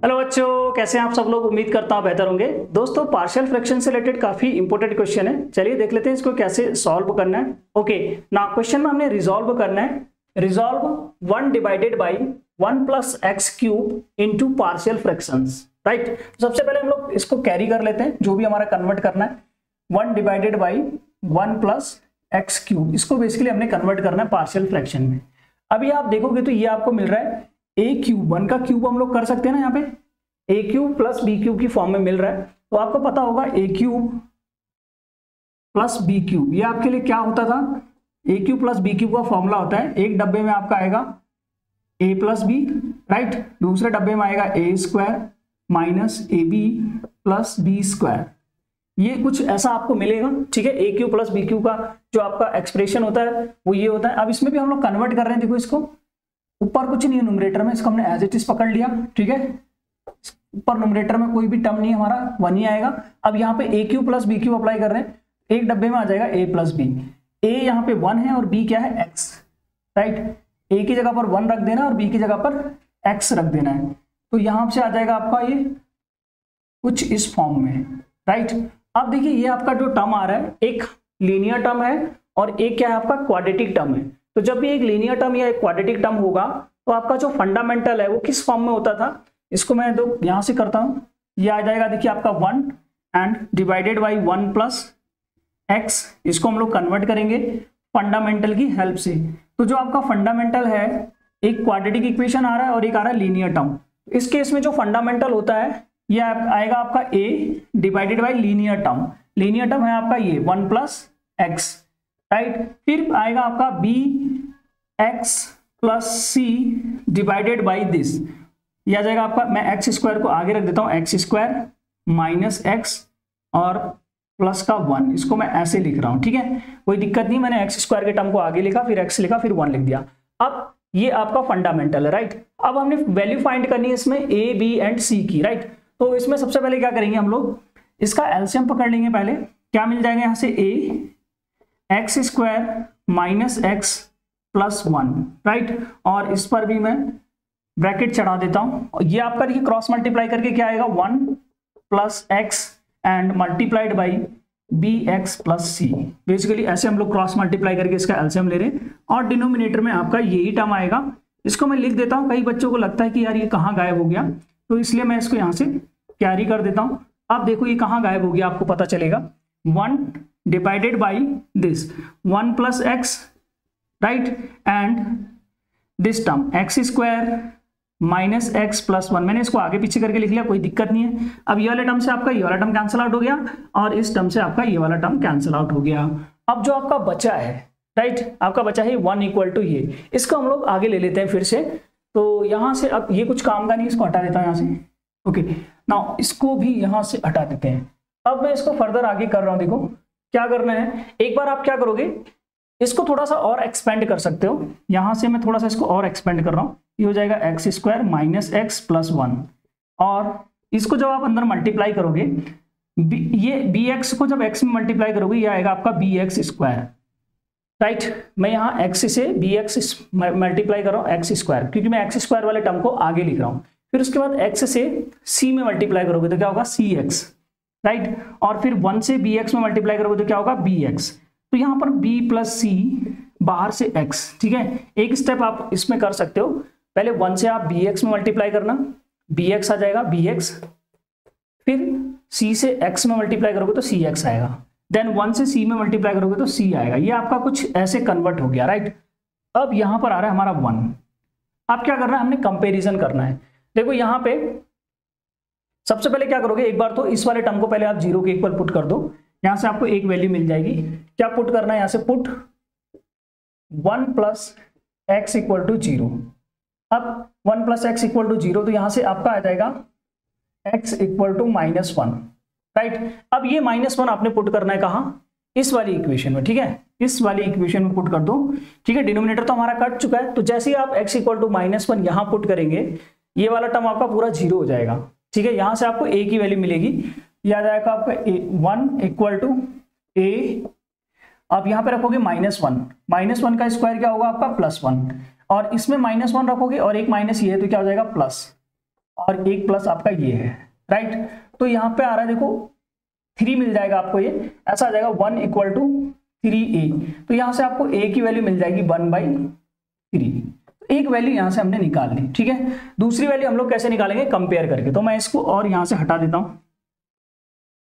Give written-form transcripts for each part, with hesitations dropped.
Hello बच्चों, कैसे हैं आप सब लोग। उम्मीद करता हूं बेहतर होंगे। दोस्तों, पार्शियल फ्रैक्शन से रिलेटेड काफी इंपॉर्टेंट क्वेश्चन है। चलिए देख लेते हैं इसको कैसे सॉल्व करना है। ओके ना, क्वेश्चन में हमने रिजॉल्व करना है। Resolve 1 divided by 1 plus x cube into partial fractions, right. सबसे पहले हम लोग इसको कैरी कर लेते हैं, जो भी हमारा कन्वर्ट करना है। 1 divided by 1 plus x cube, इसको बेसिकली हमने कन्वर्ट करना है पार्शियल फ्रैक्शन में। अभी आप देखोगे तो ये आपको मिल रहा है ए क्यूब। 1 का क्यूब हम लोग कर सकते हैं ना, यहाँ पे a cube plus b cube की फॉर्म में मिल रहा है। तो आपको पता होगा ए क्यूब प्लस बी क्यूब, ये आपके लिए क्या होता था। ए क्यूब प्लस बी क्यूब का फॉर्मूला होता है, एक डब्बे में आपका आएगा ए प्लस बी, राइट। दूसरे डब्बे में आएगा a square minus a b plus b square. ये कुछ ऐसा आपको मिलेगा, ठीक है। A cube plus b cube का जो आपका एक्सप्रेशन होता है वो ये होता है। अब इसमें भी हम लोग कन्वर्ट कर रहे हैं। देखो, इसको ऊपर कुछ नहीं है न्यूमरेटर में, इसको हमने एज इट इज पकड़ लिया, ठीक है। ऊपर न्यूमरेटर में कोई भी टर्म नहीं है, हमारा 1 ही आएगा। अब यहाँ पे a cube plus b cube apply कर रहे हैं, एक डब्बे में आ जाएगा ए प्लस बी। ए यहाँ पे 1 है और बी क्या है, एक्स, राइट। ए की जगह पर 1 रख देना और बी की जगह पर एक्स रख देना है। तो यहाँ से आ जाएगा आपका ये कुछ इस फॉर्म में, राइट। अब देखिए, ये आपका जो टर्म आ रहा है, एक लीनियर टर्म है और एक क्या है आपका क्वाड्रेटिक टर्म है। तो जब भी एक लीनियर टर्म या एक क्वाड्रेटिक टर्म होगा तो आपका जो फंडामेंटल है वो किस फॉर्म में होता था। इसको मैं दो यहां से करता हूं, ये आ जाएगा देखिए आपका 1 and divided by 1 plus x. इसको हम लोग कन्वर्ट करेंगे फंडामेंटल की हेल्प से। तो जो आपका फंडामेंटल है, एक क्वाड्रेटिक इक्वेशन आ रहा है और एक आ रहा है लीनियर टर्म। इस केस में जो फंडामेंटल होता है ये आएगा आपका a divided by linear term. Linear term है आपका ये 1 प्लस एक्स, राइट। फिर आएगा आपका B X plus C divided by this, यह आ जाएगा आपका, मैं एक्स स्क्वायर को आगे रख देता हूं, एक्स स्क्वायर माइनस एक्स और प्लस का 1। इसको मैं ऐसे लिख रहा हूं, ठीक है, कोई दिक्कत नहीं। मैंने एक्स स्क्वायर के टर्म को आगे लिखा, फिर एक्स लिखा, फिर 1 लिख दिया। अब ये आपका फंडामेंटल है, राइट। अब हमने वैल्यू फाइंड करनी है इसमें ए बी एंड सी की, राइट। तो इसमें सबसे पहले क्या करेंगे हम लोग, इसका एलसीएम पकड़ लेंगे। पहले क्या मिल जाएगा यहाँ से, a x square minus x plus 1, right. और इस पर भी मैं ब्रैकेट चढ़ा देता हूं। ये आपका देखिए क्रॉस मल्टीप्लाई करके क्या आएगा, 1 plus X and multiplied by B X plus C. Basically ऐसे हम लोग क्रॉस मल्टीप्लाई करके इसका एलसीएम ले रहे हैं और डिनोमिनेटर में आपका यही टर्म आएगा। इसको मैं लिख देता हूं। कई बच्चों को लगता है कि यार ये कहाँ गायब हो गया, तो इसलिए मैं इसको यहाँ से कैरी कर देता हूं। अब देखो ये कहाँ गायब हो गया, आपको पता चलेगा। 1 divided by this 1 plus x, right, and this term x square minus x plus 1। मैंने इसको आगे पीछे करके लिख लिया, कोई दिक्कत नहीं है। अब ये वाले टर्म से आपका ये वाला टर्म कैंसिल आउट हो गया और इस टर्म से आपका ये वाला टर्म कैंसिल आउट हो गया। अब जो आपका बचा है, राइट, आपका बचा है 1 इक्वल टू ये, इसको हम लोग आगे ले लेते हैं फिर से। तो यहां से अब ये कुछ काम का नहीं, इसको हटा देता हूं यहां से। ओके नाउ इसको भी यहां से हटा देते हैं। अब मैं इसको फर्दर आगे कर रहा हूं। देखो क्या करना है, एक बार आप क्या करोगे, इसको थोड़ा सा और एक्सपेंड कर सकते हो। यहां से मैं थोड़ा सा इसको और एक्सपेंड कर रहा हूं। ये हो जाएगा x square minus x plus 1 और इसको जब आप अंदर मल्टीप्लाई करोगे, ये बी एक्स को जब एक्स में मल्टीप्लाई करोगे, ये आएगा आपका बी एक्स स्क्वायर, राइट। मैं यहाँ एक्स से बी एक्स मल्टीप्लाई कर रहा हूँ, एक्स स्क्वायर, क्योंकि मैं एक्स स्क्वायर वाले टर्म को आगे लिख रहा हूँ। फिर उसके बाद एक्स से सी में मल्टीप्लाई करोगे तो क्या होगा, सी एक्स, राइट। और फिर 1 से बी एक्स में मल्टीप्लाई करोगे तो क्या होगा, बी एक्स। तो यहाँ पर b प्लस सी, बाहर से x, ठीक है। एक स्टेप आप इसमें कर सकते हो, पहले 1 से आप bx में मल्टीप्लाई करना, bx आ जाएगा bx, फिर c से x में मल्टीप्लाई करोगे तो cx आएगा, देन 1 से c में मल्टीप्लाई करोगे तो c आएगा। ये आपका कुछ ऐसे कन्वर्ट हो गया, राइट। अब यहाँ पर आ रहा है हमारा 1। अब क्या करना है, हमने कंपेरिजन करना है। देखो यहाँ पे सबसे पहले क्या करोगे, एक बार तो इस वाले टर्म को पहले आप 0 के इक्वल पुट कर दो। यहां से आपको एक वैल्यू मिल जाएगी। क्या पुट करना है, यहां से put 1 plus X equal to 0। अब 1 प्लस एक्स इक्वल टू 0, तो यहां से आपका आ जाएगा x इक्वल टू -1, राइट। अब ये -1 आपने पुट करना है कहां, इस वाली इक्वेशन में, ठीक है। इस वाली इक्वेशन में पुट कर दो, ठीक है। डिनोमिनेटर तो हमारा कट चुका है, तो जैसे ही आप x इक्वल टू -1 यहां पुट करेंगे, ये वाला टर्म आपका पूरा 0 हो जाएगा, ठीक है। यहां से आपको a की वैल्यू मिलेगी, यह आ जाएगा आपका 1 इक्वल टू a। अब यहां पे रखोगे -1, -1 का स्क्वायर क्या होगा आपका +1, और इसमें -1 रखोगे और एक माइनस ये है तो क्या हो जाएगा प्लस। और एक प्लस आपका ये है, राइट। तो यहाँ पे आ रहा है देखो 3 मिल जाएगा आपको, ये ऐसा आ जाएगा 1 इक्वल टू 3a। तो यहाँ से आपको a की वैल्यू मिल जाएगी 1/3। एक वैल्यू यहाँ से हमने निकाल ली, ठीक है। दूसरी वैल्यू हम लोग कैसे निकालेंगे, कंपेयर करके। तो मैं इसको और यहाँ से हटा देता हूँ,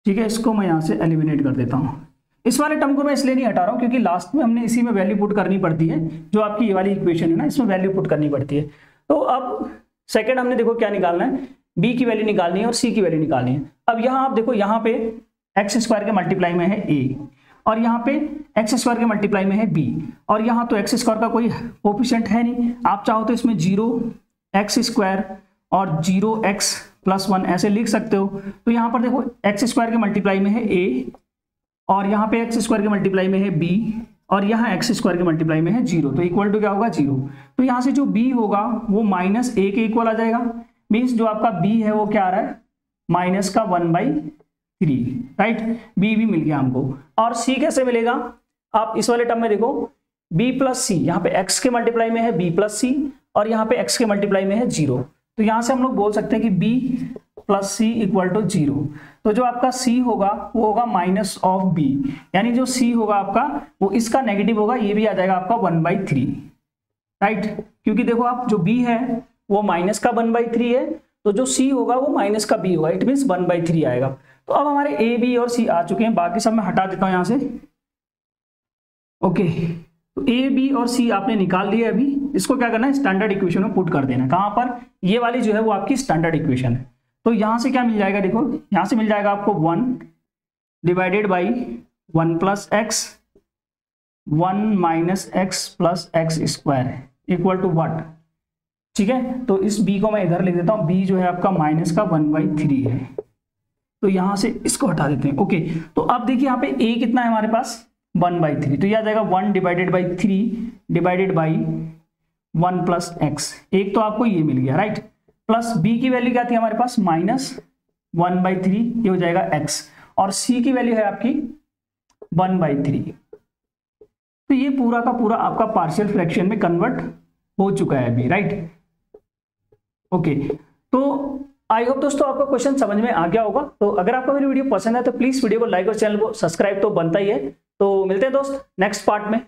ठीक है, इसको मैं यहाँ से एलिमिनेट कर देता हूँ। इस वाले टर्म को मैं इसलिए नहीं हटा रहा हूँ क्योंकि लास्ट में हमने इसी में वैल्यू पुट करनी पड़ती है, जो आपकी ये वाली इक्वेशन है ना, इसमें वैल्यू पुट करनी पड़ती है। तो अब सेकंड हमने देखो क्या निकालना है, b की वैल्यू निकालनी है और c की वैल्यू निकालनी है। अब यहाँ आप देखो, यहाँ पे एक्स स्क्वायर के मल्टीप्लाई में है a और यहाँ पे एक्स स्क्वायर के मल्टीप्लाई में है b, और यहाँ तो एक्स स्क्वायर का कोई कोएफिशिएंट है नहीं। आप चाहो तो इसमें 0x² और 0x+1 ऐसे लिख सकते हो। तो यहाँ पर देखो एक्स स्क्वायर के मल्टीप्लाई में है a और यहाँ पे एक्स स्क्वायर के मल्टीप्लाई में है b और यहाँ एक्स स्क्वायर के मल्टीप्लाई में है 0, तो इक्वल टू क्या होगा 0। तो यहाँ से जो b होगा वो -a के इक्वल आ जाएगा, मीन्स जो आपका b है वो क्या आ रहा है, -1/3, राइट। b भी मिल गया हमको। और c कैसे मिलेगा, आप इस वाले टर्म में देखो b + c, यहाँ पे x के मल्टीप्लाई में है b + c और यहाँ पे x के मल्टीप्लाई में है 0। तो यहाँ से हम लोग बोल सकते हैं कि b + c = 0। तो जो आपका c होगा वो होगा -b, यानी जो c होगा आपका वो इसका नेगेटिव होगा, ये भी आ जाएगा आपका 1/3, राइट। क्योंकि देखो आप जो b है वो माइनस का 1/3 है, तो जो c होगा वो माइनस का b होगा, इट मीन्स 1/3 आएगा। तो अब हमारे a b और c आ चुके हैं, बाकी सब मैं हटा देता हूं यहां से। ओके, तो a b और c आपने निकाल लिया। अभी इसको क्या करना है, स्टैंडर्ड इक्वेशन में पुट कर देना है। कहां पर, ये वाली जो है वो आपकी स्टैंडर्ड इक्वेशन है। तो यहां से क्या मिल जाएगा, देखो यहां से मिल जाएगा आपको 1 divided by 1 + x 1 - x + x² equal to what, ठीक है। तो इस b को मैं इधर लिख देता हूं, b जो है आपका -1/3 है। तो यहां से इसको हटा देते हैं। ओके, तो अब देखिए यहाँ पे a कितना है हमारे पास, 1/3, तो यह आ जाएगा 1 divided by 3 divided by 1 + x, एक तो आपको ये मिल गया, राइट। प्लस b की वैल्यू क्या थी हमारे पास, -1/3, ये हो जाएगा x, और c की वैल्यू है आपकी 1/3। तो ये पूरा का पूरा आपका पार्शियल फ्रैक्शन में कन्वर्ट हो चुका है अभी, राइट। ओके, तो आई होप दोस्तों आपको क्वेश्चन समझ में आ गया होगा। तो अगर आपको मेरी वीडियो पसंद है तो प्लीज वीडियो को लाइक और चैनल को सब्सक्राइब तो बनता ही है। तो मिलते हैं दोस्त नेक्स्ट पार्ट में।